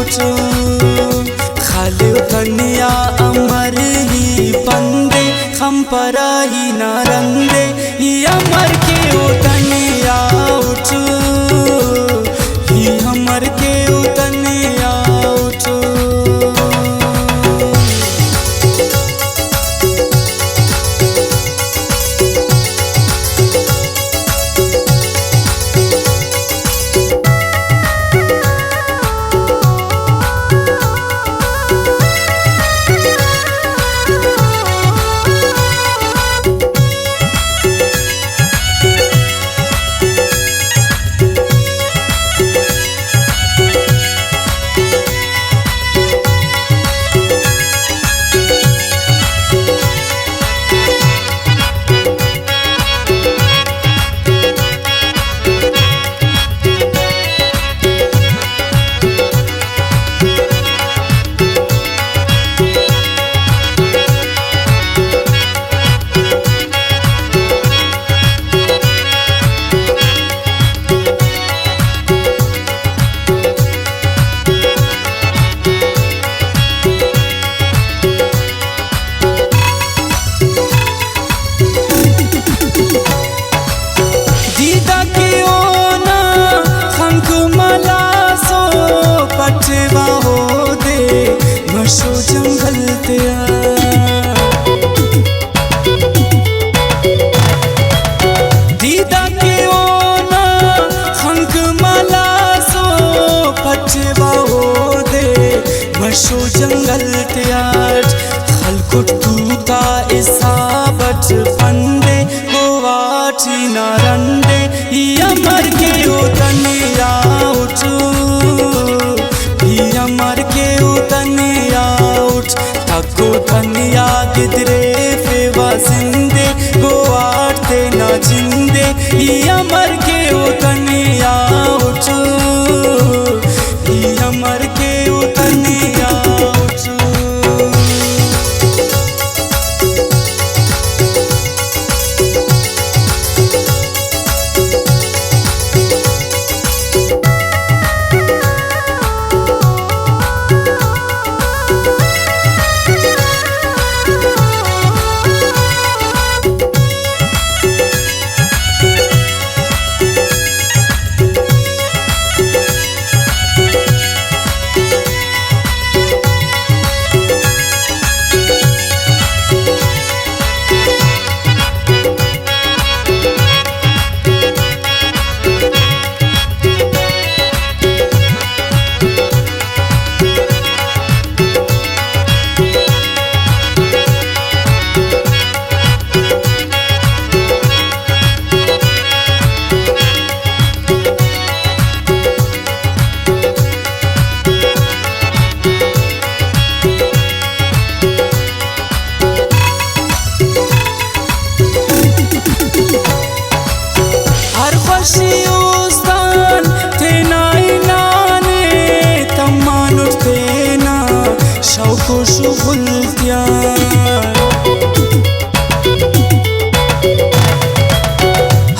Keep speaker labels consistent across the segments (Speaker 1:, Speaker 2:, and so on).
Speaker 1: उठो खाली कन्या अमर ही पंदे हम परा ही नारंदे ही अमर के उतनिया उठो ही हमर के उतनिया उठो। मशो जंगल दीदा के ओना खंक मला सो पटवा हो दे मशो जंगल त्यार खलकुट तूता इसाबत फंदे गोवाठी नारंदे अमर के उतनिया उठो अमर के उतनिया उठ थको धनिया गिदरे फेवा जिंदे गोवाटे ना जिंदे अमर के उतनिया उठो अमर के उतनिया उठो।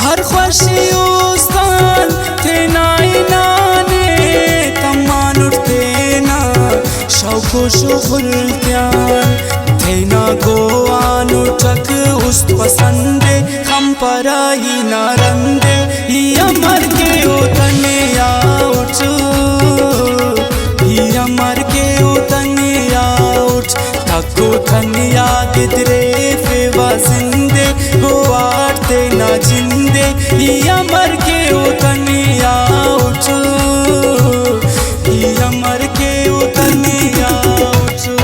Speaker 1: हर खुशी उस्तान थे नाने तमान उठते ना शौको शुगुल त्यान थे ना गोवान उठक उस पसंदे हम परा ही नारंदे अमर के उतनिया उठो अमर के उतनिया उठ थको धनिया गिदरे फेवा जिंदे गोवाटे ना जिंदे अमर के उतनिया उठो अमर के उतनिया उठो।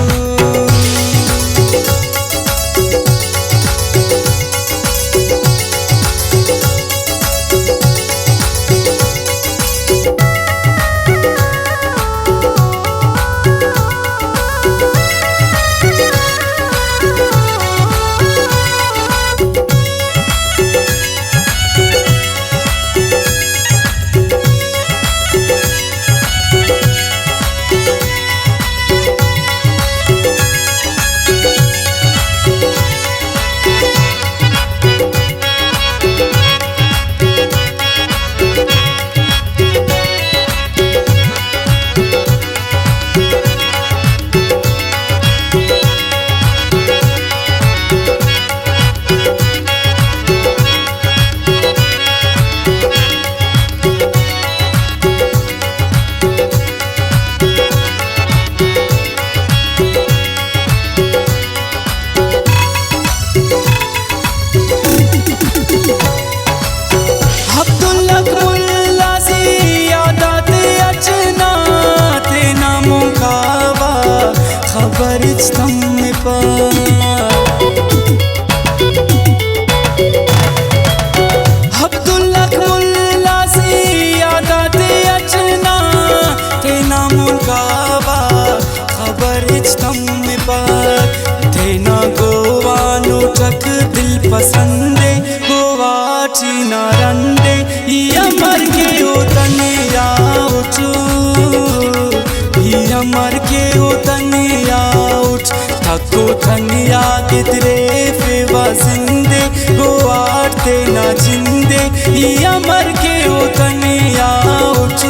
Speaker 1: पसंदे गोवाची नारंदे अमर के उतनिया उठ अमर के उतनिया उठ थको थनिया कितरे फेवा जिंदे गोवाटे ना जिंदे अमर के उतनिया उठ